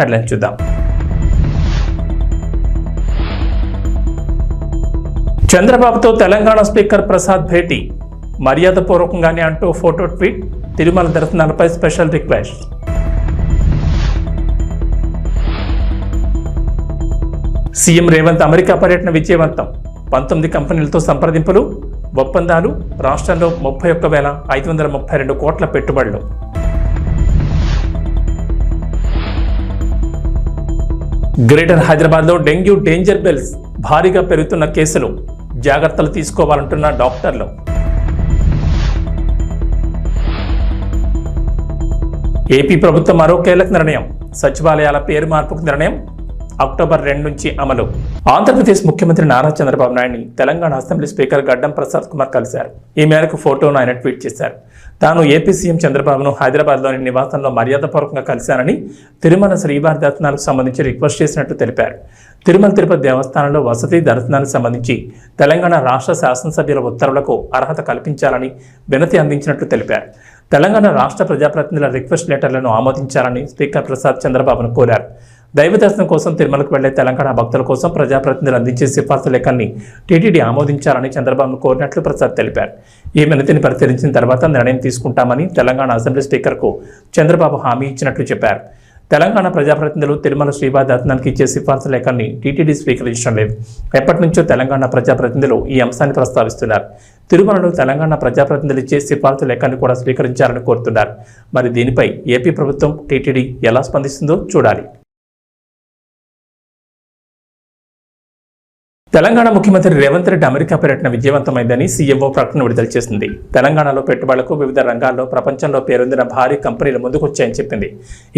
Headline చూద్దాం. చంద్రబాబుతో Telangana speaker Prasad భేటీ, మర్యాదపూర్వకంగానే అంటూ ఫోటో ట్వీట్. తిరుమల దర్శనాలపై special request. CM Revanth America పర్యటన విజయవంతం. 19 కంపెనీలతో సంప్రదింపులు, ఒప్పందాలు. రాష్ట్రంలో 31,532 కోట్ల పెట్టుబడులు. గ్రేటర్ హైదరాబాద్లో డెంగ్యూ డేంజర్ బెల్స్, భారీగా పెరుగుతున్న కేసులు. జాగ్రత్తలు తీసుకోవాలంటున్న డాక్టర్లు. ఏపీ ప్రభుత్వం మరో కీలక నిర్ణయం. సచివాలయాల పేరు మార్పుకు నిర్ణయం అక్టోబర్ 2 నుంచి అమలు. ఆంధ్రప్రదేశ్ ముఖ్యమంత్రి నారా చంద్రబాబు నాయుడిని తెలంగాణ అసెంబ్లీ స్పీకర్ గడ్డం ప్రసాద్ కుమార్ కలిశారు. ఈ మేరకు ఫోటోను ఆయన ట్వీట్ చేశారు. తాను ఏపీ సీఎం చంద్రబాబును హైదరాబాద్లోని నివాసంలో మర్యాదపూర్వకంగా కలిశానని, తిరుమల శ్రీవారి దర్శనాలకు సంబంధించి రిక్వెస్ట్ చేసినట్టు తెలిపారు. తిరుమల తిరుపతి దేవస్థానంలో వసతి దర్శనానికి సంబంధించి తెలంగాణ రాష్ట్ర శాసనసభ్యుల ఉత్తర్వులకు అర్హత కల్పించాలని వినతి అందించినట్లు తెలిపారు. తెలంగాణ రాష్ట్ర ప్రజాప్రతినిధుల రిక్వెస్ట్ లెటర్లను ఆమోదించాలని స్పీకర్ ప్రసాద్ చంద్రబాబును కోరారు. దైవ దర్శనం కోసం తిరుమలకు వెళ్లే తెలంగాణ భక్తుల కోసం ప్రజాప్రతినిధులు అందించే సిఫార్సు లేఖల్ని టీటీడీ ఆమోదించాలని చంద్రబాబును కోరినట్లు ప్రసాద్ తెలిపారు. ఈ వినతిని పరిశీలించిన తర్వాత నిర్ణయం తీసుకుంటామని తెలంగాణ అసెంబ్లీ స్పీకర్కు చంద్రబాబు హామీ ఇచ్చినట్లు చెప్పారు. తెలంగాణ ప్రజాప్రతినిధులు తిరుమల శ్రీవారి దర్శనానికి ఇచ్చే సిఫార్సు లేఖల్ని టీటీడీ స్వీకరించడం లేదు. ఎప్పటి నుంచో తెలంగాణ ప్రజాప్రతినిధులు ఈ అంశాన్ని ప్రస్తావిస్తున్నారు. తిరుమలలో తెలంగాణ ప్రజాప్రతినిధులు ఇచ్చే సిఫార్సు లేఖల్ని కూడా స్వీకరించాలని కోరుతున్నారు. మరి దీనిపై ఏపీ ప్రభుత్వం, టీటీడీ ఎలా స్పందిస్తుందో చూడాలి. తెలంగాణ ముఖ్యమంత్రి రేవంత్ రెడ్డి అమెరికా పర్యటన విజయవంతమైందని సీఎంఓ ప్రకటన విడుదల చేసింది. తెలంగాణలో పెట్టుబడులకు వివిధ రంగాల్లో ప్రపంచంలో పేరొందిన భారీ కంపెనీలు ముందుకొచ్చాయని చెప్పింది.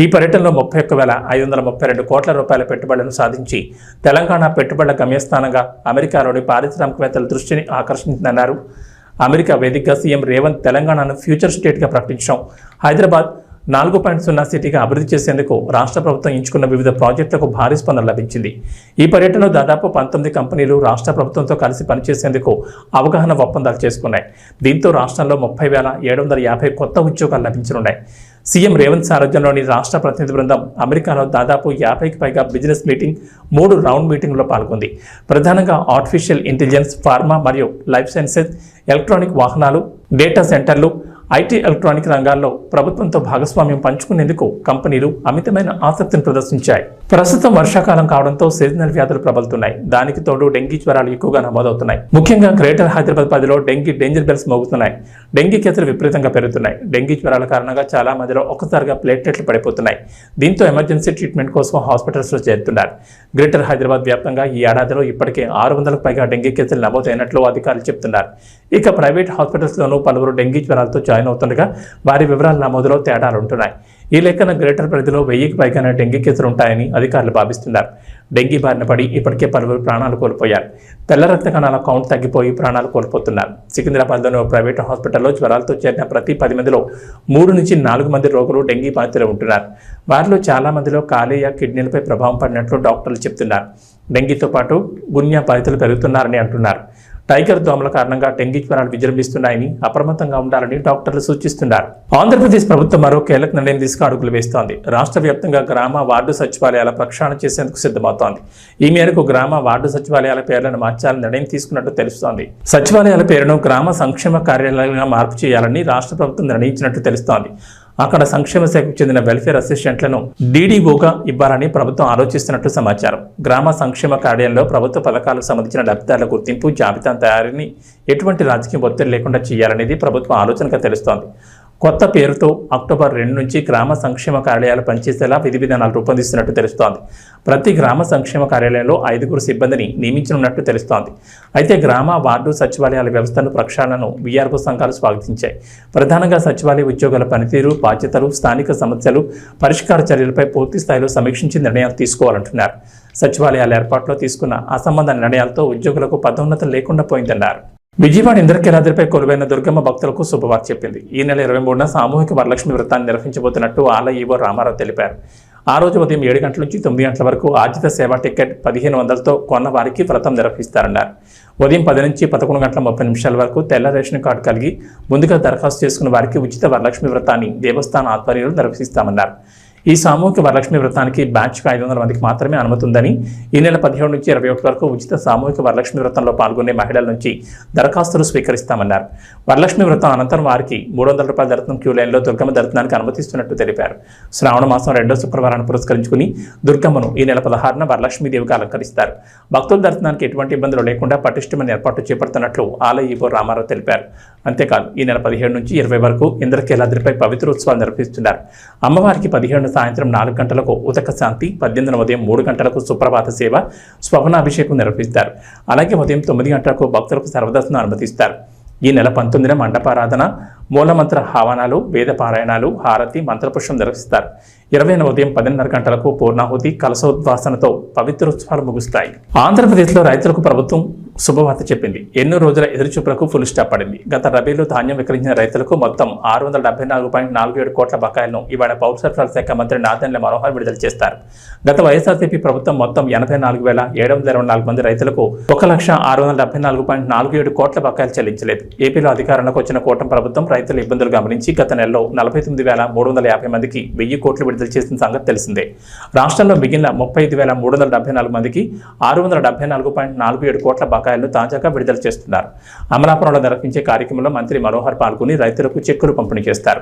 ఈ పర్యటనలో 31,532 కోట్ల రూపాయల పెట్టుబడులను సాధించి తెలంగాణ పెట్టుబడుల గమ్యస్థానంగా అమెరికాలోని పారిశ్రామికవేత్తల దృష్టిని ఆకర్షించిందన్నారు. అమెరికా వేదికగా సీఎం రేవంత్ తెలంగాణను ఫ్యూచర్ స్టేట్గా ప్రకటించడం, హైదరాబాద్ 4.0 సిటీగా అభివృద్ధి చేసేందుకు రాష్ట్ర ప్రభుత్వం ఎంచుకున్న వివిధ ప్రాజెక్టులకు భారీ స్పందన లభించింది. ఈ పర్యటనలో దాదాపు 19 కంపెనీలు రాష్ట్ర ప్రభుత్వంతో కలిసి పనిచేసేందుకు అవగాహన ఒప్పందాలు చేసుకున్నాయి. దీంతో రాష్ట్రంలో 30,750 కొత్త ఉద్యోగాలు లభించనున్నాయి. సీఎం రేవంత్ సారథ్యంలోని రాష్ట్ర ప్రతినిధి బృందం అమెరికాలో దాదాపు 50కి పైగా బిజినెస్ మీటింగ్, 3 రౌండ్ మీటింగ్లో పాల్గొంది. ప్రధానంగా ఆర్టిఫిషియల్ ఇంటెలిజెన్స్, ఫార్మా మరియు లైఫ్ సైన్సెస్, ఎలక్ట్రానిక్ వాహనాలు, డేటా సెంటర్లు, ఐటీ, ఎలక్ట్రానిక్ రంగాల్లో ప్రభుత్వంతో భాగస్వామ్యం పంచుకునేందుకు కంపెనీలు అమితమైన ఆసక్తిని ప్రదర్శించాయి. ప్రస్తుతం వర్షాకాలం కావడంతో సీజనల్ వ్యాధులు ప్రబలుతున్నాయి. దానికి తోడు డెంగీ జ్వరాలు ఎక్కువగా నమోదవుతున్నాయి. ముఖ్యంగా గ్రేటర్ హైదరాబాద్ పరిధిలో డెంగీ డేంజర్ బెల్స్ మోగుతున్నాయి. డెంగీ కేసులు విపరీతంగా పెరుగుతున్నాయి. డెంగీ జ్వరాల కారణంగా చాలా మందిలో ఒక్కసారిగా ప్లేట్లెట్లు పడిపోతున్నాయి. దీంతో ఎమర్జెన్సీ ట్రీట్మెంట్ కోసం హాస్పిటల్స్లో చేరుతున్నారు. గ్రేటర్ హైదరాబాద్ వ్యాప్తంగా ఈ ఏడాదిలో ఇప్పటికే 600కు పైగా డెంగీ కేసులు నమోదైనట్లు అధికారులు చెబుతున్నారు. ఇక ప్రైవేట్ హాస్పిటల్స్లోనూ పలువురు డెంగీ జ్వరాలతో జాయిన్ అవుతుండగా వారి వివరాల నమోదులో తేడాలుంటున్నాయి. ఈ లెక్కన గ్రేటర్ పరిధిలో 1000కి పైగానే డెంగీ కేసులు ఉంటాయని అధికారులు భావిస్తున్నారు. డెంగీ బారిన పడి ఇప్పటికే పలువురు ప్రాణాలు కోల్పోయారు. తెల్ల రక్త కణాల కౌంట్ తగ్గిపోయి ప్రాణాలు కోల్పోతున్నారు. సికింద్రాబాద్లోని ఓ ప్రైవేటు హాస్పిటల్లో జ్వరాలతో చేరిన ప్రతి 10 మందిలో 3 నుంచి 4 మంది రోగులు డెంగీ బాధితులు ఉంటున్నారు. వారిలో చాలా మందిలో కాలేయ, కిడ్నీలపై ప్రభావం పడినట్లు డాక్టర్లు చెబుతున్నారు. డెంగీతో పాటు గున్యా బాధితులు పెరుగుతున్నారని అంటున్నారు. టైగర్ దోమల కారణంగా డెంగీ జ్వరాలు విజృంభిస్తున్నాయని, అప్రమత్తంగా ఉండాలని డాక్టర్లు సూచిస్తున్నారు. ఆంధ్రప్రదేశ్ ప్రభుత్వం మరో కీలక నిర్ణయం తీసుకు అడుగులు వేస్తోంది. రాష్ట్ర వ్యాప్తంగా గ్రామ, వార్డు సచివాలయాల ప్రక్షాళన చేసేందుకు సిద్ధమవుతోంది. ఈ మేరకు గ్రామ, వార్డు సచివాలయాల పేర్లను మార్చాలని నిర్ణయం తీసుకున్నట్టు తెలుస్తోంది. సచివాలయాల పేరును గ్రామ సంక్షేమ కార్యాలయంగా మార్పు చేయాలని రాష్ట్ర ప్రభుత్వం నిర్ణయించినట్టు తెలుస్తోంది. అక్కడ సంక్షేమ శాఖకు చెందిన వెల్ఫేర్ అసిస్టెంట్లను డీడీఓగా ఇవ్వాలని ప్రభుత్వం ఆలోచిస్తున్నట్లు సమాచారం. గ్రామ సంక్షేమ కార్యాలయంలో ప్రభుత్వ పథకాలకు సంబంధించిన లబ్ధిదారుల గుర్తింపు, జాబితా తయారీని ఎటువంటి రాజకీయ ఒత్తిడి లేకుండా చేయాలనేది ప్రభుత్వం ఆలోచనగా తెలుస్తోంది. కొత్త పేరుతో అక్టోబర్ 2 నుంచి గ్రామ సంక్షేమ కార్యాలయాలు పనిచేసేలా విధి విధానాలు రూపొందిస్తున్నట్టు తెలుస్తోంది. ప్రతి గ్రామ సంక్షేమ కార్యాలయంలో 5 సిబ్బందిని నియమించనున్నట్టు తెలుస్తోంది. అయితే గ్రామ, వార్డు సచివాలయాల వ్యవస్థను ప్రక్షాళనను వీఆర్ఓ సంఘాలు స్వాగతించాయి. ప్రధానంగా సచివాలయ ఉద్యోగుల పనితీరు, బాధ్యతలు, స్థానిక సమస్యలు, పరిష్కార చర్యలపై పూర్తి స్థాయిలో సమీక్షించి నిర్ణయాలు తీసుకోవాలంటున్నారు. సచివాలయాల ఏర్పాటులో తీసుకున్న అసంబంధ నిర్ణయాలతో ఉద్యోగులకు పదోన్నతి లేకుండా పోయిందన్నారు. విజయవాడ ఇంద్రకీలాద్రిపై కొలువైన దుర్గమ్మ భక్తులకు శుభవార్త చెప్పింది. ఈ నెల 23న సామూహిక వరలక్ష్మి వ్రతాన్ని నిర్వహించబోతున్నట్టు ఆలయ ఈవో రామారావు తెలిపారు. ఆ రోజు ఉదయం 7 గంటల నుంచి 9 గంటల వరకు ఆర్జిత సేవా టికెట్ 1500తో కొన్న వారికి వ్రతం నిర్వహిస్తారన్నారు. ఉదయం 10 నుంచి 11 గంటల 30 నిమిషాల వరకు తెల్ల రేషన్ కార్డు కలిగి ముందుగా దరఖాస్తు చేసుకున్న వారికి ఉచిత వరలక్ష్మి వ్రతాన్ని దేవస్థాన ఆధ్వర్యంలో నిర్వహిస్తామన్నారు. ఈ సామూహిక వరలక్ష్మి వ్రతానికి బ్యాచ్కు 500 మందికి మాత్రమే అనుమతి ఉందని, ఈ నెల 17 నుంచి 21 వరకు ఉచిత సామూహిక వరలక్ష్మి వ్రతంలో పాల్గొనే మహిళల నుంచి దరఖాస్తులు స్వీకరిస్తామన్నారు. వరలక్ష్మి వ్రతం అనంతరం వారికి 300 రూపాయల దర్శనం క్యూ లైన్లో దుర్గమ్మ దర్శనానికి అనుమతిస్తున్నట్టు తెలిపారు. శ్రావణ మాసం 2వ శుక్రవారాన్ని పురస్కరించుకుని దుర్గమ్మను ఈ నెల 16న వరలక్ష్మీదేవిగా అలంకరిస్తారు. భక్తుల దర్శనానికి ఎటువంటి ఇబ్బందులు లేకుండా పటిష్టమైన ఏర్పాట్లు చేపడుతున్నట్లు ఆలయ ఈవో రామారావు తెలిపారు. అంతేకాదు ఈ నెల 17 నుంచి 20 వరకు ఇంద్రకీలాద్రిపై పవిత్ర ఉత్సవాలు నిర్వహిస్తున్నారు. అమ్మవారికి 17 సాయంత్రం 4 గంటలకు ఉదక శాంతి, 18 ఉదయం 3 గంటలకు సుప్రభాత సేవ, స్వప్నాభిషేకం నిర్వహిస్తారు. అలాగే ఉదయం 9 గంటలకు భక్తులకు సర్వదర్శనం అనుమతిస్తారు. ఈ నెల 19న మండపారాధన, మూలమంత్ర హావనాలు, వేద పారాయణాలు, హారతి, మంత్రపుష్పం నిర్వహిస్తారు. 20న ఉదయం 10:30 గంటలకు పూర్ణాహుతి, కలశోద్వాసనతో పవిత్రోత్సవాలు ముగుస్తాయి. ఆంధ్రప్రదేశ్లో రైతులకు ప్రభుత్వం శుభవార్త చెప్పింది. ఎన్నో రోజుల ఎదురుచూపులకు ఫుల్ స్టాప్ పడింది. గత రబీలో ధాన్యం విక్రయించిన రైతులకు మొత్తం 674.47 కోట్ల బకాయిలను ఇవాళ పౌర సరఫరాల శాఖ మంత్రి నాదెండ్ల మనోహర్ విడుదల చేస్తారు. గత వైఎస్ఆర్సీపీ ప్రభుత్వం మొత్తం 84,724 మంది రైతులకు 1,674.47 కోట్ల బకాయిలు చెల్లించలేదు. ఏపీలో అధికారంలోకి వచ్చిన కూటమి ప్రభుత్వం రైతుల ఇబ్బందులు గమనించి గత నెలలో 49,350 మందికి 1,000 కోట్లు విడుదల చేసిన సంగతి తెలిసిందే. రాష్ట్రంలో మిగిలిన 35,374 మందికి 674.47 కోట్ల బకాయిలను తాజాగా విడుదల చేస్తున్నారు. అమలాపురంలో నిర్వహించే కార్యక్రమంలో మంత్రి మనోహర్ పాల్గొని రైతులకు చెక్కులు పంపిణీ చేస్తారు.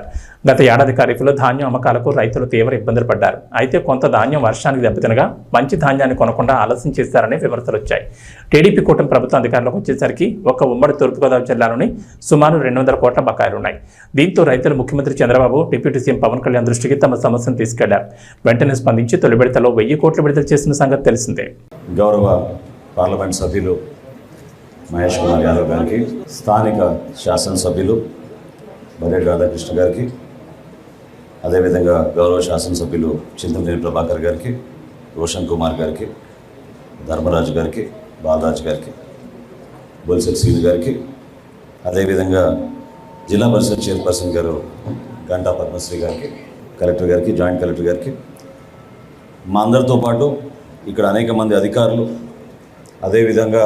గత ఏడాది ఖరీఫ్లో ధాన్యం అమ్మకాలకు రైతులు తీవ్ర ఇబ్బందులు పడ్డారు. అయితే కొంత ధాన్యం వర్షానికి దెబ్బతినగా మంచి ధాన్యాన్ని కొనకుండా ఆలస్యం చేశారని విమర్శలు వచ్చాయి. టీడీపీ కూటమి ప్రభుత్వం అధికారంలోకి వచ్చేసరికి ఒక ఉమ్మడి తూర్పుగోదావరి జిల్లాలోని సుమారు 200 కోట్ల బకాయిలున్నాయి. దీంతో రైతులు ముఖ్యమంత్రి చంద్రబాబు, డిప్యూటీ సీఎం పవన్ కళ్యాణ్ దృష్టికి తమ సమస్యను తీసుకెళ్లారు. వెంటనే స్పందించి తొలి విడతలో 1000 కోట్లు విడుదల చేసిన సంగతి తెలిసిందే. గౌరవ పార్లమెంట్ సభ్యులు మహేష్ కుమార్ యాదవ్ గారికి, స్థానిక శాసనసభ్యులు బరేడ్ రాధాకృష్ణ గారికి, అదేవిధంగా గౌరవ శాసనసభ్యులు చింతమనేని ప్రభాకర్ గారికి, రోషన్ కుమార్ గారికి, ధర్మరాజు గారికి, బాలరాజు గారికి, బొలిశెట్టి శ్రీను గారికి, అదేవిధంగా జిల్లా పరిషత్ చైర్పర్సన్ గారు గంటా పద్మశ్రీ గారికి, కలెక్టర్ గారికి, జాయింట్ కలెక్టర్ గారికి, మా అందరితో పాటు ఇక్కడ అనేక మంది అధికారులు, అదేవిధంగా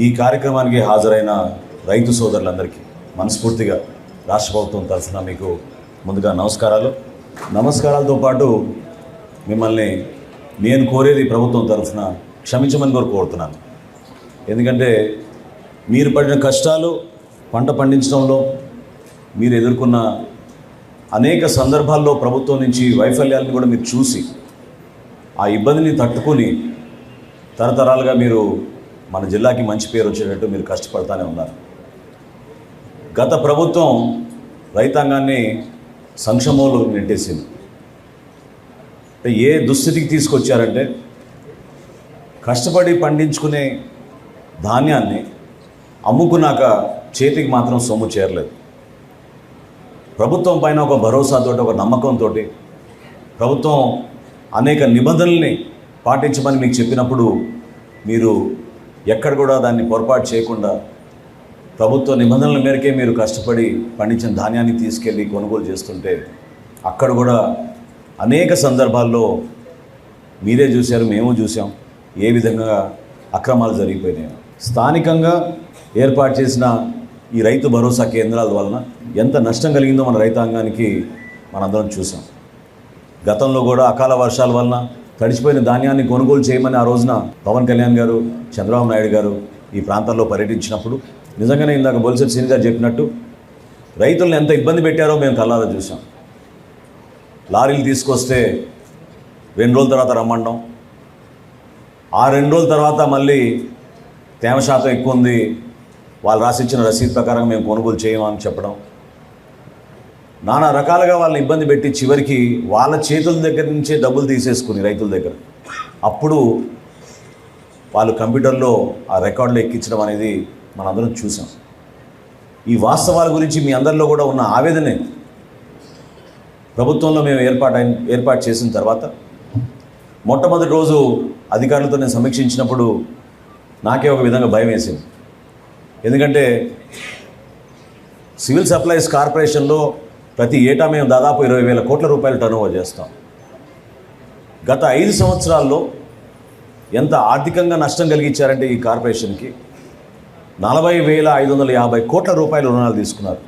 ఈ కార్యక్రమానికి హాజరైన రైతు సోదరులందరికీ మనస్ఫూర్తిగా రాష్ట్ర ప్రభుత్వం తరఫున మీకు ముందుగా నమస్కారాలతో పాటు మిమ్మల్ని నేను కోరేది ప్రభుత్వం తరఫున క్షమించమని కూడా కోరుతున్నాను. ఎందుకంటే మీరు పడిన కష్టాలు, పంట పండించడంలో మీరు ఎదుర్కొన్న అనేక సందర్భాల్లో ప్రభుత్వం నుంచి వైఫల్యాలను కూడా మీరు చూసి ఆ ఇబ్బందిని తట్టుకొని తరతరాలుగా మీరు మన జిల్లాకి మంచి పేరు వచ్చేటట్టు మీరు కష్టపడతానే ఉన్నారు. గత ప్రభుత్వం రైతాంగాన్ని సంక్షోభంలో నెట్టేసింది. ఏ దుస్థితికి తీసుకొచ్చారంటే కష్టపడి పండించుకునే ధాన్యాన్ని అమ్ముకున్నాక చేతికి మాత్రం సొమ్ము చేరలేదు. ప్రభుత్వం పైన ఒక భరోసాతో, ఒక నమ్మకంతో ప్రభుత్వం అనేక నిబంధనల్ని పాటించమని మీకు చెప్పినప్పుడు మీరు ఎక్కడ కూడా దాన్ని పొరపాటు చేయకుండా ప్రభుత్వ నిబంధనల మేరకే మీరు కష్టపడి పండించిన ధాన్యాన్ని తీసుకెళ్ళి కొనుగోలు చేస్తుంటే అక్కడ కూడా అనేక సందర్భాల్లో మీరే చూశారు, మేము చూసాం ఏ విధంగా అక్రమాలు జరిగిపోయినాయి. స్థానికంగా ఏర్పాటు చేసిన ఈ రైతు భరోసా కేంద్రాల వలన ఎంత నష్టం కలిగిందో మన రైతాంగానికి మనందరం చూసాం. గతంలో కూడా అకాల వర్షాల వలన తడిచిపోయిన ధాన్యాన్ని కొనుగోలు చేయమని ఆ రోజున పవన్ కళ్యాణ్ గారు, చంద్రబాబు నాయుడు గారు ఈ ప్రాంతాల్లో పర్యటించినప్పుడు నిజంగానే ఇందాక బొలిశెట్టి శ్రీను గారు చెప్పినట్టు రైతులను ఎంత ఇబ్బంది పెట్టారో మేము కళ్ళారా చూసాం. లారీలు తీసుకొస్తే 2 రోజుల తర్వాత రమ్మడం, ఆ 2 రోజుల తర్వాత మళ్ళీ తేమ శాతం ఎక్కువ ఉంది, వాళ్ళు రాసిచ్చిన రసీదు ప్రకారం మేము కొనుగోలు చేయమని చెప్పడం, నానా రకాలుగా వాళ్ళని ఇబ్బంది పెట్టి చివరికి వాళ్ళ చేతుల దగ్గర నుంచే డబ్బులు తీసేసుకుని రైతుల దగ్గర అప్పుడు వాళ్ళు కంప్యూటర్లో ఆ రికార్డులు ఎక్కించడం అనేది మనందరం చూసాం. ఈ వాస్తవాల గురించి మీ అందరిలో కూడా ఉన్న ఆవేదనే ప్రభుత్వంలో మేము ఏర్పాటు చేసిన తర్వాత మొట్టమొదటి రోజు అధికారులతో నేను సమీక్షించినప్పుడు నాకే ఒక విధంగా భయం వేసింది. ఎందుకంటే సివిల్ సప్లైస్ కార్పొరేషన్లో ప్రతి ఏటా మేము దాదాపు 20,000 కోట్ల రూపాయలు టర్నోవర్ చేస్తాం. గత 5 సంవత్సరాల్లో ఎంత ఆర్థికంగా నష్టం కలిగించారంటే ఈ కార్పొరేషన్కి 40,550 కోట్ల రూపాయల రుణాలు తీసుకున్నారు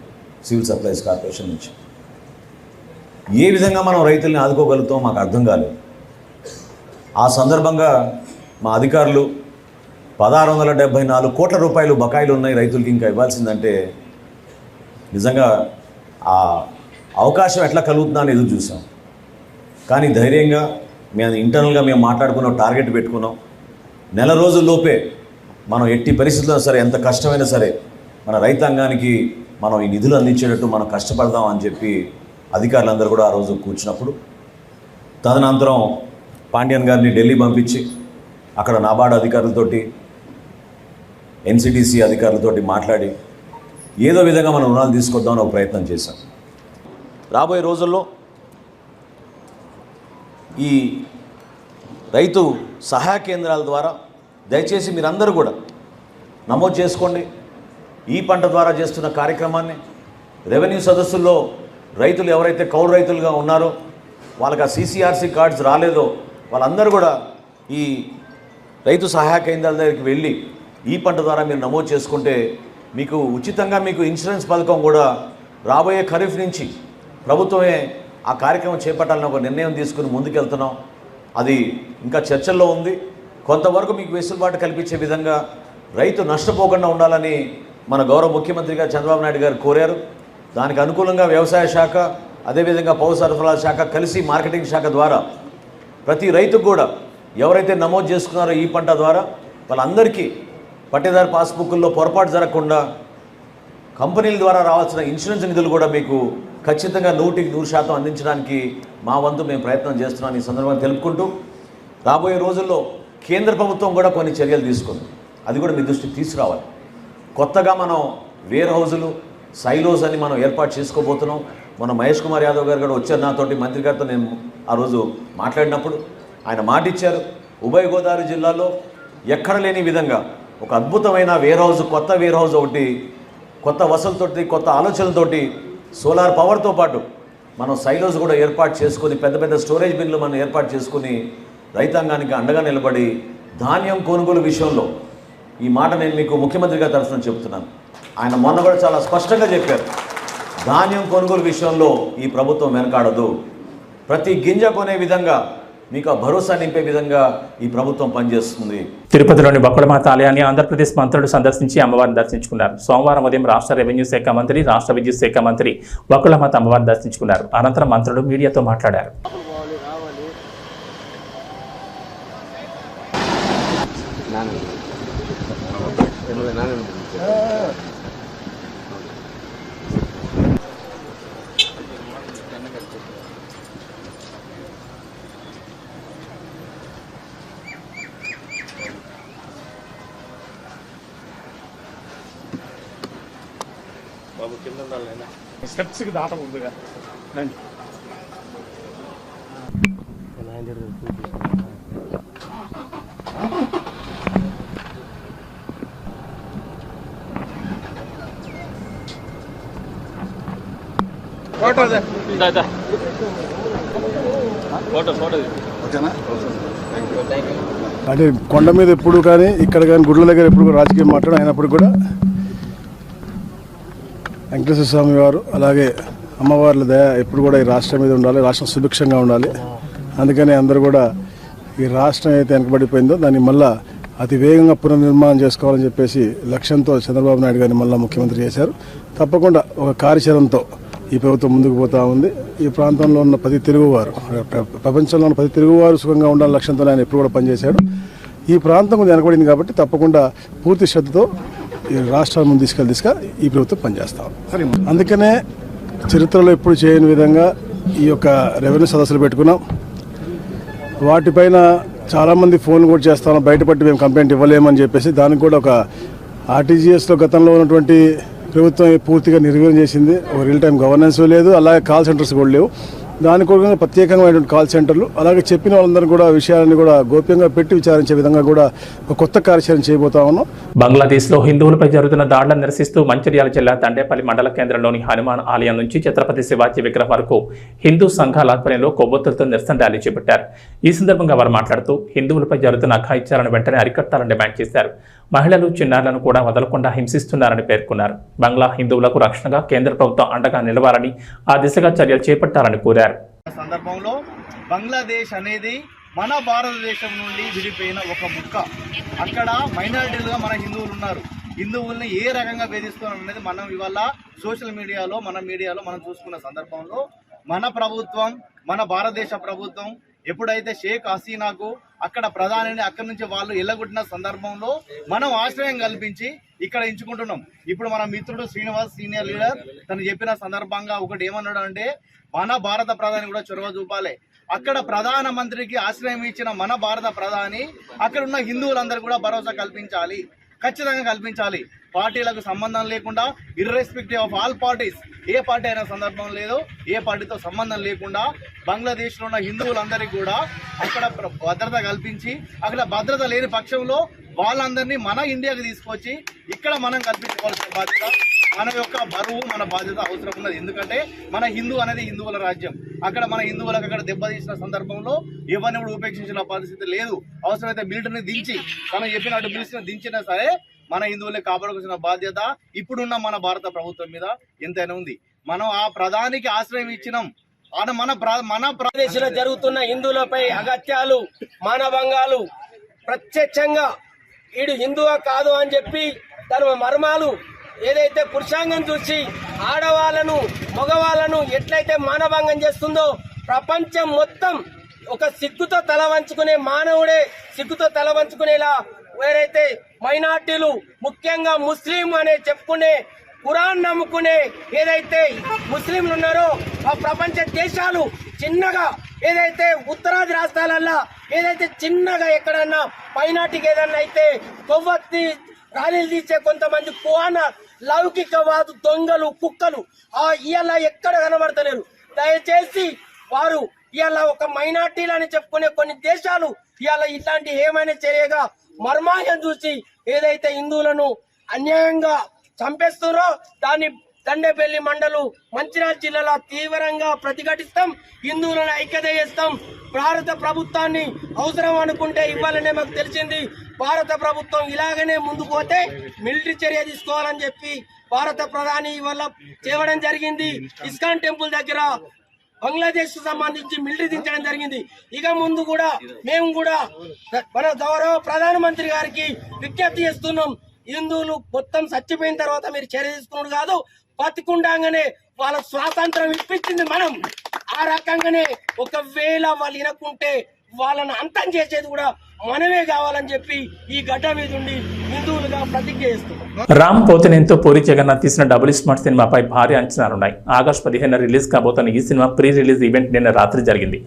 సివిల్ సప్లైస్ కార్పొరేషన్ నుంచి. ఏ విధంగా మనం రైతుల్ని ఆదుకోగలుగుతాం మాకు అర్థం కాలేదు. ఆ సందర్భంగా మా అధికారులు 1674 కోట్ల రూపాయలు బకాయిలు ఉన్నాయి రైతులకి ఇంకా ఇవ్వాల్సిందంటే నిజంగా ఆ అవకాశం ఎట్లా కలుగుతుందా అని ఎదురు చూసాం. కానీ ధైర్యంగా మేము ఇంటర్నల్గా మేము మాట్లాడుకున్నాం, టార్గెట్ పెట్టుకున్నాం. నెల రోజుల్లోపే మనం ఎట్టి పరిస్థితుల్లో సరే, ఎంత కష్టమైనా సరే మన రైతాంగానికి మనం ఈ నిధులు అందించేటట్టు మనం కష్టపడదాం అని చెప్పి అధికారులందరూ కూడా ఆ రోజు కూర్చున్నప్పుడు, తదనంతరం పాండ్యన్ గారిని ఢిల్లీ పంపించి అక్కడ నాబార్డు అధికారులతోటి ఎన్సిటిసి అధికారులతోటి మాట్లాడి ఏదో విధంగా మనం రుణాలు తీసుకొద్దామని ఒక ప్రయత్నం చేశాం. రాబోయే రోజుల్లో ఈ రైతు సహాయ కేంద్రాల ద్వారా దయచేసి మీరందరూ కూడా నమోదు చేసుకోండి. ఈ పంట ద్వారా చేస్తున్న కార్యక్రమాన్ని రెవెన్యూ సదస్సుల్లో రైతులు ఎవరైతే కౌలు రైతులుగా ఉన్నారో, వాళ్ళకి ఆ CCRC కార్డ్స్ రాలేదో వాళ్ళందరూ కూడా ఈ రైతు సహాయ కేంద్రాల దగ్గరికి వెళ్ళి ఈ పంట ద్వారా మీరు నమోదు చేసుకుంటే మీకు ఉచితంగా మీకు ఇన్సూరెన్స్ పథకం కూడా రాబోయే ఖరీఫ్ నుంచి ప్రభుత్వమే ఆ కార్యక్రమం చేపట్టాలని ఒక నిర్ణయం తీసుకుని ముందుకెళ్తున్నాం. అది ఇంకా చర్చల్లో ఉంది. కొంతవరకు మీకు వెసులుబాటు కల్పించే విధంగా రైతు నష్టపోకుండా ఉండాలని మన గౌరవ ముఖ్యమంత్రిగా చంద్రబాబు నాయుడు గారు కోరారు. దానికి అనుకూలంగా వ్యవసాయ శాఖ, అదేవిధంగా పౌర సరఫరాల శాఖ కలిసి మార్కెటింగ్ శాఖ ద్వారా ప్రతి రైతుకు కూడా ఎవరైతే నమోదు చేసుకున్నారో ఈ పంట ద్వారా వాళ్ళందరికీ పట్టేదారు పాస్బుక్ల్లో పొరపాటు జరగకుండా కంపెనీల ద్వారా రావాల్సిన ఇన్సూరెన్స్ నిధులు కూడా మీకు ఖచ్చితంగా 100% అందించడానికి మా వంతు మేము ప్రయత్నం చేస్తున్నాం ఈ సందర్భంగా తెలుపుకుంటూ, రాబోయే రోజుల్లో కేంద్ర ప్రభుత్వం కూడా కొన్ని చర్యలు తీసుకుంది. అది కూడా మీ దృష్టికి తీసుకురావాలి. కొత్తగా మనం వేర్ హౌజులు, సైలోస్ అని మనం ఏర్పాటు చేసుకోబోతున్నాం. మన మహేష్ కుమార్ యాదవ్ గారు కూడా వచ్చారు నాతోటి, మంత్రి గారితో నేను ఆ రోజు మాట్లాడినప్పుడు ఆయన మాట ఇచ్చారు. ఉభయ గోదావరి జిల్లాలో ఎక్కడ లేని విధంగా ఒక అద్భుతమైన వేర్ హౌస్, కొత్త వేర్ హౌస్ ఒకటి, కొత్త వసతులతోటి, కొత్త ఆలోచనలతోటి, సోలార్ పవర్తో పాటు మనం సైలోస్ కూడా ఏర్పాటు చేసుకొని పెద్ద పెద్ద స్టోరేజ్ బిన్లు మనం ఏర్పాటు చేసుకుని రైతాంగానికి అండగా నిలబడి ధాన్యం కొనుగోలు విషయంలో ఈ మాట నేను మీకు ముఖ్యమంత్రి గారి తరఫున చెప్తున్నాను. ఆయన మొన్న కూడా చాలా స్పష్టంగా చెప్పారు, ధాన్యం కొనుగోలు విషయంలో ఈ ప్రభుత్వం వెనకాడదు. ప్రతి గింజ కొనే విధంగా మీకు ఆ భరోసా నింపే విధంగా ఈ ప్రభుత్వం పనిచేస్తుంది. తిరుపతిలోని బకుళమాత ఆలయాన్ని ఆంధ్రప్రదేశ్ మంత్రులు సందర్శించి అమ్మవారిని దర్శించుకున్నారు. సోమవారం ఉదయం రాష్ట్ర రెవెన్యూ శాఖ మంత్రి, రాష్ట్ర విద్యుత్ శాఖ మంత్రి బకుళమాత అమ్మవారిని దర్శించుకున్నారు. అనంతరం మంత్రులు మీడియాతో మాట్లాడారు. బాబు కింద ఉండాలి, స్టెప్స్కి దాట ముందుగా అంటే కొండ మీద ఎప్పుడు కానీ, ఇక్కడ కానీ, గుడ్ల దగ్గర ఎప్పుడు రాజకీయం మాట్లాడడం అయినప్పుడు కూడా వెంకటేశ్వర స్వామి వారు అలాగే అమ్మవార్ల దయ ఎప్పుడు కూడా ఈ రాష్ట్రం మీద ఉండాలి, రాష్ట్రం సుభిక్షంగా ఉండాలి. అందుకని అందరూ కూడా ఈ రాష్ట్రం అయితే వెనకబడిపోయిందో దాన్ని మళ్ళా అతి వేగంగా పునర్నిర్మాణం చేసుకోవాలని చెప్పేసి లక్ష్యంతో చంద్రబాబు నాయుడు గారిని మళ్ళీ ముఖ్యమంత్రి చేశారు. తప్పకుండా ఒక కార్యాచరణతో ఈ ప్రభుత్వం ముందుకు పోతా ఉంది. ఈ ప్రాంతంలో ఉన్న ప్రతి తెలుగువారు, ప్రపంచంలో ఉన్న ప్రతి తెలుగువారు సుఖంగా ఉండాలని లక్ష్యంతో ఆయన ఎప్పుడు కూడా పనిచేశాడు. ఈ ప్రాంతం కొంచెం వెనకబడింది కాబట్టి తప్పకుండా పూర్తి శ్రద్ధతో ఈ రాష్ట్రాల ముందు తీసుకెళ్ళి ఈ ప్రభుత్వం పనిచేస్తాం. అందుకనే చరిత్రలో ఎప్పుడు చేయని విధంగా ఈ యొక్క రెవెన్యూ సదస్సులు పెట్టుకున్నాం. వాటిపైన చాలామంది ఫోన్లు కూడా చేస్తాం, బయటపడి మేము కంప్లైంట్ ఇవ్వలేమని చెప్పేసి. దానికి కూడా ఒక ఆర్టీజీఎస్లో గతంలో ఉన్నటువంటి ప్రభుత్వం పూర్తిగా నిర్వీర్యం చేసింది. ఒక రియల్ టైం గవర్నెన్స్ లేదు, అలాగే కాల్ సెంటర్స్ కూడా లేవు. దానికి కూడా ప్రత్యేకమైనటువంటి కాల్ సెంటర్లు, అలాగే చెప్పిన వాళ్ళందరూ కూడా విషయాలను కూడా గోప్యంగా పెట్టి విచారించే విధంగా కూడా ఒక కొత్త కార్యాచరణ చేయబోతా ఉన్నాం. బంగ్లాదేశ్లో హిందువులపై జరుగుతున్న దాడులను నిరసిస్తూ మంచిర్యాల జిల్లా తండేపల్లి మండల కేంద్రంలోని హనుమాన్ ఆలయం నుంచి ఛత్రపతి శివాజీ విగ్రహం వరకు హిందూ సంఘాల ఆధ్వర్యంలో కొవ్వొత్తులతో నిరసన ర్యాలీ చేపట్టారు. ఈ సందర్భంగా వారు మాట్లాడుతూ హిందువులపై జరుగుతున్న అఘాయిత్యాలను వెంటనే అరికట్టాలని డిమాండ్ చేశారు. మహిళలు చిన్నారులను కూడా వదలకుండా హింసిస్తున్నారని పేర్కొన్నారు. బంగ్లా హిందువులకు రక్షణగా కేంద్ర ప్రభుత్వం అండగా నిలవాలని, ఆ దిశగా చర్యలు చేపట్టాలని కోరారు. సందర్భంలో బంగ్లాదేశ్ అనేది మన భారతదేశం నుండి విడిపోయిన ఒక ముక్క. అక్కడ మైనారిటీలుగా మన హిందువులు ఉన్నారు. హిందువుల్ని ఏ రకంగా వేధిస్తున్నారు అనేది మనం ఇవాళ సోషల్ మీడియాలో మనం చూసుకున్న సందర్భంలో మన ప్రభుత్వం, మన భారతదేశ ప్రభుత్వం ఎప్పుడైతే షేక్ హసీనాకు అక్కడ ప్రధానిని అక్కడి నుంచి వాళ్ళు ఎల్లగొట్టిన సందర్భంలో మనం ఆశ్రయం కల్పించి ఇక్కడ ఎంచుకుంటున్నాం. ఇప్పుడు మన మిత్రుడు శ్రీనివాస్ సీనియర్ లీడర్ తను చెప్పిన సందర్భంగా ఒకటి ఏమన్నాడు అంటే, మన భారత ప్రధాని కూడా చొరవ చూపాలి. అక్కడ ప్రధానమంత్రికి ఆశ్రయం ఇచ్చిన మన భారత ప్రధాని అక్కడ ఉన్న హిందువులందరూ కూడా భరోసా కల్పించాలి, ఖచ్చితంగా కల్పించాలి. పార్టీలకు సంబంధం లేకుండా, irrespective of all parties, A party అయిన సందర్భం లేదు, ఏ పార్టీతో సంబంధం లేకుండా బంగ్లాదేశ్లో ఉన్న హిందువులందరికీ కూడా అక్కడ భద్రత కల్పించి, అక్కడ భద్రత లేని పక్షంలో వాళ్ళందరినీ మన ఇండియాకి తీసుకొచ్చి ఇక్కడ మనం కల్పించుకోవాల్సిన బాధ్యత, మన యొక్క బరువు, మన బాధ్యత అవసరం ఉన్నది. ఎందుకంటే మన హిందూ అనేది హిందువుల రాజ్యం. అక్కడ మన హిందువులకు అక్కడ దెబ్బతీసిన సందర్భంలో ఎవరిని కూడా ఉపేక్షించిన పరిస్థితి లేదు. అవసరమైతే మిలిటరీని దించి, మనం చెప్పినట్టు మిలిటరీని దించినా సరే మన హిందువులే కాపాడుకోవాల్సిన బాధ్యత ఇప్పుడున్న మన భారత ప్రభుత్వం మీద ఎంతైనా ఉంది. మనం ఆ ప్రధానికి ఆశ్రయం ఇచ్చినాం. మన ప్రదేశంలో జరుగుతున్న హిందువులపై అగత్యాలు, మానభంగాలు ప్రత్యక్షంగా వీడు హిందువా కాదు అని చెప్పి తన మర్మాలు ఏదైతే పురుషాంగం చూసి ఆడవాళ్ళను, మగవాళ్ళను ఎట్లయితే మానభంగం చేస్తుందో ప్రపంచం మొత్తం ఒక సిగ్గుతో తల వంచుకునే మానవుడే సిగ్గుతో తల వంచుకునేలా వేరైతే మైనార్టీలు, ముఖ్యంగా ముస్లిం అనే చెప్పుకునే, ఖురాన్ నమ్ముకునే ఏదైతే ముస్లింలు ఉన్నారో ఆ ప్రపంచ దేశాలు చిన్నగా ఏదైతే ఉత్తరాది రాష్ట్రాలల్లో ఏదైతే చిన్నగా ఎక్కడన్నా మైనార్టీకి ఏదన్నా అయితే కొవ్వొత్తి ర్యాలీలు తీసే కొంతమంది కువాన లౌకికవాదు దొంగలు, కుక్కలు ఇవాళ ఎక్కడ కనబడతలేరు. దయచేసి వారు ఇవాళ ఒక మైనార్టీలు అని చెప్పుకునే కొన్ని దేశాలు ఇవాళ ఇట్లాంటి ఏమైనా చర్యగా మర్మాయం చూసి ఏదైతే హిందువులను అన్యాయంగా చంపేస్తున్నారో దాన్ని దండేపల్లి మండలు మంచిర్యాల జిల్లాలో తీవ్రంగా ప్రతిఘటిస్తాం. హిందువులను ఐక్యత చేస్తాం. భారత ప్రభుత్వాన్ని అవసరం అనుకుంటే ఇవ్వాలనే మాకు తెలిసింది. భారత ప్రభుత్వం ఇలాగనే ముందుకు పోతే మిలిటరీ చర్య తీసుకోవాలని చెప్పి భారత ప్రధాని ఇవాళ చేయడం జరిగింది. ఇస్కాన్ టెంపుల్ దగ్గర బంగ్లాదేశ్ కు సంబంధించి మిలిటరీ దించడం జరిగింది. ఇక ముందు కూడా మేము కూడా మన గౌరవ ప్రధానమంత్రి గారికి విజ్ఞప్తి చేస్తున్నాం. హిందువులు మొత్తం చచ్చిపోయిన తర్వాత మీరు చర్య తీసుకున్నాడు కాదు, బతికుండగానే వాళ్ళ స్వాతంత్రం ఇప్పించింది మనం. ఆ రకంగానే ఒకవేళ వాళ్ళు వినకుంటే వాళ్ళని అంతం చేసేది కూడా మనమే కావాలని చెప్పి ఈ గడ్డ మీద ఉండి హిందువులుగా ప్రతిజ్ఞ చేస్తున్నాం. రామ్ పోతినేనితో పూరి జగన్నాథ్ తీసిన డబుల్ స్మార్ట్ సినిమాపై భారీ అంచనాలున్నాయి. ఆగస్టు 15 రిలీజ్ కాబోతున్న ఈ సినిమా ప్రీ రిలీజ్ ఈవెంట్ నిన్న రాత్రి జరిగింది.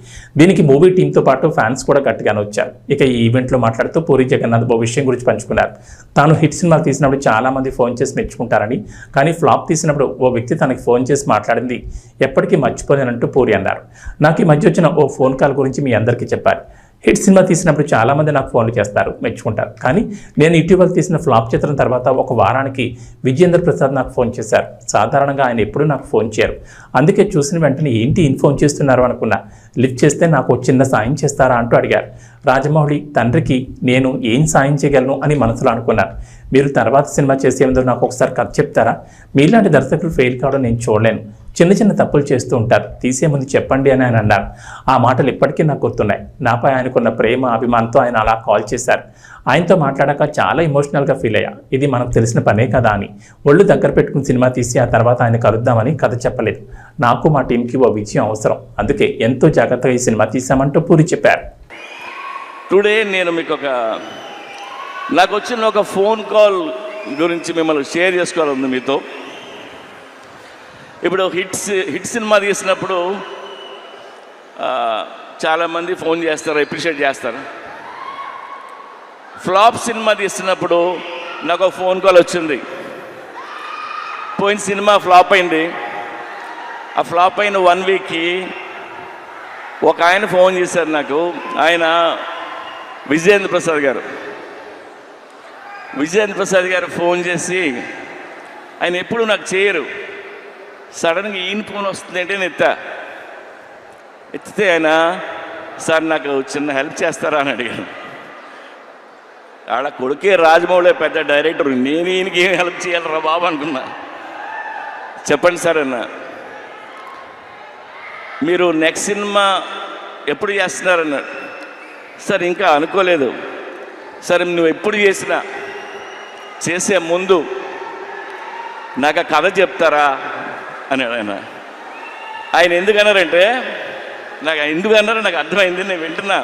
దీనికి మూవీ టీంతో పాటు ఫ్యాన్స్ కూడా గట్టిగానే వచ్చారు. ఇక ఈ ఈవెంట్లో మాట్లాడుతూ పూరి జగన్నాథ్ ఓ విషయం గురించి పంచుకున్నారు. తాను హిట్ సినిమాలు తీసినప్పుడు చాలా మంది ఫోన్ చేసి మెచ్చుకుంటారని, కానీ ఫ్లాప్ తీసినప్పుడు ఓ వ్యక్తి తనకి ఫోన్ చేసి మాట్లాడింది ఎప్పటికీ మర్చిపోలేనంటూ పూరి అన్నారు. నాకు ఈ మధ్య వచ్చిన ఓ ఫోన్ కాల్ గురించి మీ అందరికీ చెప్పారు. హిట్ సినిమా తీసినప్పుడు చాలామంది నాకు ఫోన్లు చేస్తారు, మెచ్చుకుంటారు. కానీ నేను ఇటీవల తీసిన ఫ్లాప్ చిత్రం తర్వాత ఒక వారానికి విజయేంద్ర ప్రసాద్ నాకు ఫోన్ చేశారు. సాధారణంగా ఆయన ఎప్పుడూ నాకు ఫోన్ చేయరు. అందుకే చూసిన వెంటనే ఏంటి ఇన్ ఫోన్ చేస్తున్నారు అనుకున్నా. లిఫ్ట్ చేస్తే నాకు చిన్న సాయం చేస్తారా అంటూ అడిగారు. రాజమౌళి తండ్రికి నేను ఏం సాయం చేయగలను అని మనసులో అనుకున్నాను. మీరు తర్వాత సినిమా చేసే ముందు నాకు ఒకసారి కథ చెప్తారా? మీలాంటి దర్శకులు ఫెయిల్ కావడం నేను చూడలేను. చిన్న చిన్న తప్పులు చేస్తూ ఉంటారు, తీసే ముందు చెప్పండి అని ఆయన అన్నారు. ఆ మాటలు ఇప్పటికీ నాకు గుర్తున్నాయి. నాపై ఆయనకున్న ప్రేమ, అభిమానంతో ఆయన అలా కాల్ చేశారు. ఆయనతో మాట్లాడాక చాలా ఎమోషనల్గా ఫీల్ అయ్యా. ఇది మనకు తెలిసిన పనే కదా అని ఒళ్ళు దగ్గర పెట్టుకుని సినిమా తీసి ఆ తర్వాత ఆయన కలుద్దామని కథ చెప్పలేదు. నాకు మా టీంకి ఓ విజయం అవసరం, అందుకే ఎంతో జాగ్రత్తగా ఈ సినిమా తీసామంటూ పూరి చెప్పారు. టుడే నేను మీకు నాకు వచ్చిన ఒక ఫోన్ కాల్ గురించి మిమ్మల్ని షేర్ చేసుకోవాలంది మీతో. ఇప్పుడు హిట్ సినిమా తీసినప్పుడు చాలామంది ఫోన్ చేస్తారు, అప్రిషియేట్ చేస్తారు. ఫ్లాప్ సినిమా తీస్తున్నప్పుడు నాకు ఒక ఫోన్ కాల్ వచ్చింది. పోయిన సినిమా ఫ్లాప్ అయింది. ఆ ఫ్లాప్ అయిన 1 వీక్కి ఒక ఆయన ఫోన్ చేశారు నాకు. ఆయన విజయేంద్ర ప్రసాద్ గారు ఫోన్ చేసి, ఆయన ఎప్పుడు నాకు చేయరు, సడన్గా ఈయన ఫోన్ వస్తుందంటే నేను ఎత్తితే ఆయన, సార్ నాకు చిన్న హెల్ప్ చేస్తారా అని అడిగాను. ఆడ కొడుకే రాజమౌళి పెద్ద డైరెక్టర్, నేను ఈయనకి ఏం హెల్ప్ చేయాలరా బాబు అనుకున్నా. చెప్పండి సార్ అన్న, మీరు నెక్స్ట్ సినిమా ఎప్పుడు చేస్తున్నారన్నాడు. సార్ ఇంకా అనుకోలేదు. సరే నువ్వు ఎప్పుడు చేసే ముందు నాకు ఆ కథ చెప్తారా అన్నాడు ఆయన ఎందుకన్నారంటే, నాకు ఎందుకన్నారో నాకు అర్థమైంది, నేను వింటున్నా.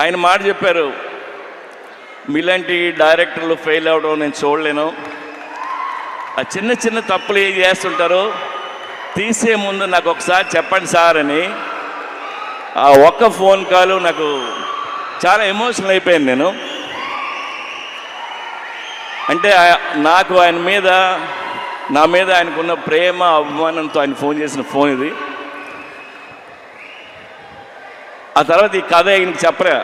ఆయన మాట చెప్పారు, మీలాంటి డైరెక్టర్లు ఫెయిల్ అవ్వడం నేను చూడలేను. ఆ చిన్న చిన్న తప్పులు ఏం చేస్తుంటారో తీసే ముందు నాకు ఒకసారి చెప్పండి సార్ అని. ఆ ఒక్క ఫోన్ కాల్ నాకు చాలా ఎమోషనల్ అయిపోయాను నేను. అంటే నాకు ఆయన మీద, నా మీద ఆయనకున్న ప్రేమ అభిమానంతో ఆయన ఫోన్ చేసిన ఫోన్ ఇది. ఆ తర్వాత ఈ కథ ఆయనకి చెప్పరా,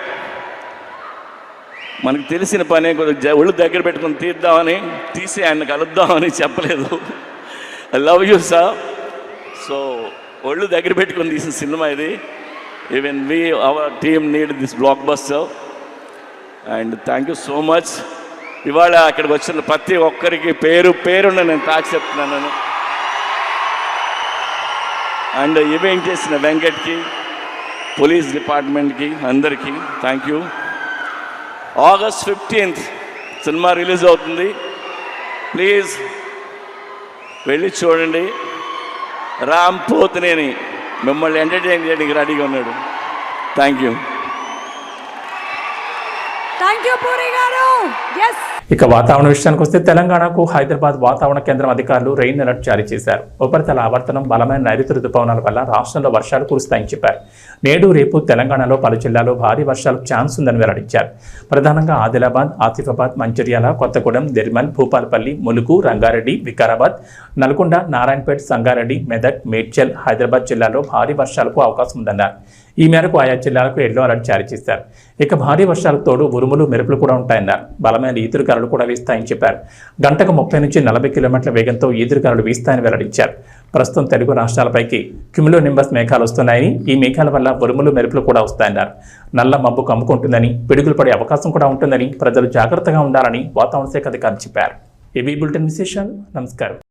మనకు తెలిసిన పని కొద్దిగా ఒళ్ళు దగ్గర పెట్టుకుని తీసి ఆయన కలుద్దామని చెప్పలేదు. I love you sir. So ఒళ్ళు దగ్గర పెట్టుకుని తీసిన సినిమా ఇది. Even our team need this block buster and thank you so much. ఇవాళ అక్కడికి వచ్చిన ప్రతి ఒక్కరికి పేరున్న నేను తాకి చెప్తున్నాను. అండ్ ఈవెంట్ చేసిన వెంకట్కి, పోలీస్ డిపార్ట్మెంట్కి, అందరికీ thank you. August 15th cinema release అవుతుంది. ప్లీజ్ వెళ్ళి చూడండి. రామ్ పోతినేని మిమ్మల్ని ఎంటర్టైన్ చేయడానికి రెడీగా ఉన్నాడు. Thank you. పూరి గారు. ఇక వాతావరణ విషయానికి వస్తే తెలంగాణకు హైదరాబాద్ వాతావరణ కేంద్రం అధికారులు రెయిన్ అలర్ట్ జారీ చేశారు. ఉపరితల ఆవర్తనం, బలమైన నైరుతి రుతుపవనాల వల్ల రాష్ట్రంలో వర్షాలు కురుస్తాయని చెప్పారు. నేడు రేపు తెలంగాణలో పలు జిల్లాల్లో భారీ వర్షాలకు ఛాన్స్ ఉందని వెల్లడించారు. ప్రధానంగా ఆదిలాబాద్, ఆసిఫాబాద్, మంచిర్యాల, కొత్తగూడెం, నిర్మల్, భూపాలపల్లి, ములుగు, రంగారెడ్డి, వికారాబాద్, నల్గొండ, నారాయణపేట్, సంగారెడ్డి, మెదక్, మేడ్చల్, హైదరాబాద్ జిల్లాలో భారీ వర్షాలకు అవకాశం ఉందన్నారు. ఈ మేరకు ఆయా జిల్లాలకు ఎల్లో అలర్ట్ జారీ చేశారు. ఇక భారీ వర్షాలకు తోడు ఉరుములు, మెరుపులు కూడా ఉంటాయన్నారు. బలమైన ఈదురుగాలులు కూడా వీస్తాయని చెప్పారు. గంటకు 30 నుంచి 40 కిలోమీటర్ల వేగంతో ఈదురుగాలులు వీస్తాయని వెల్లడించారు. ప్రస్తుతం తెలుగు రాష్ట్రాలపైకి క్యుములో నింబస్ మేఘాలు వస్తున్నాయని, ఈ మేఘాల వల్ల ఉరుములు, మెరుపులు కూడా వస్తాయన్నారు. నల్ల మబ్బు కమ్ముకుంటుందని, పిడుగులు పడే అవకాశం కూడా ఉంటుందని ప్రజలు జాగ్రత్తగా ఉండాలని వాతావరణ శాఖ అధికారులు చెప్పారు. ఏబీ బులెటిన్ విశేషాలు. నమస్కారం.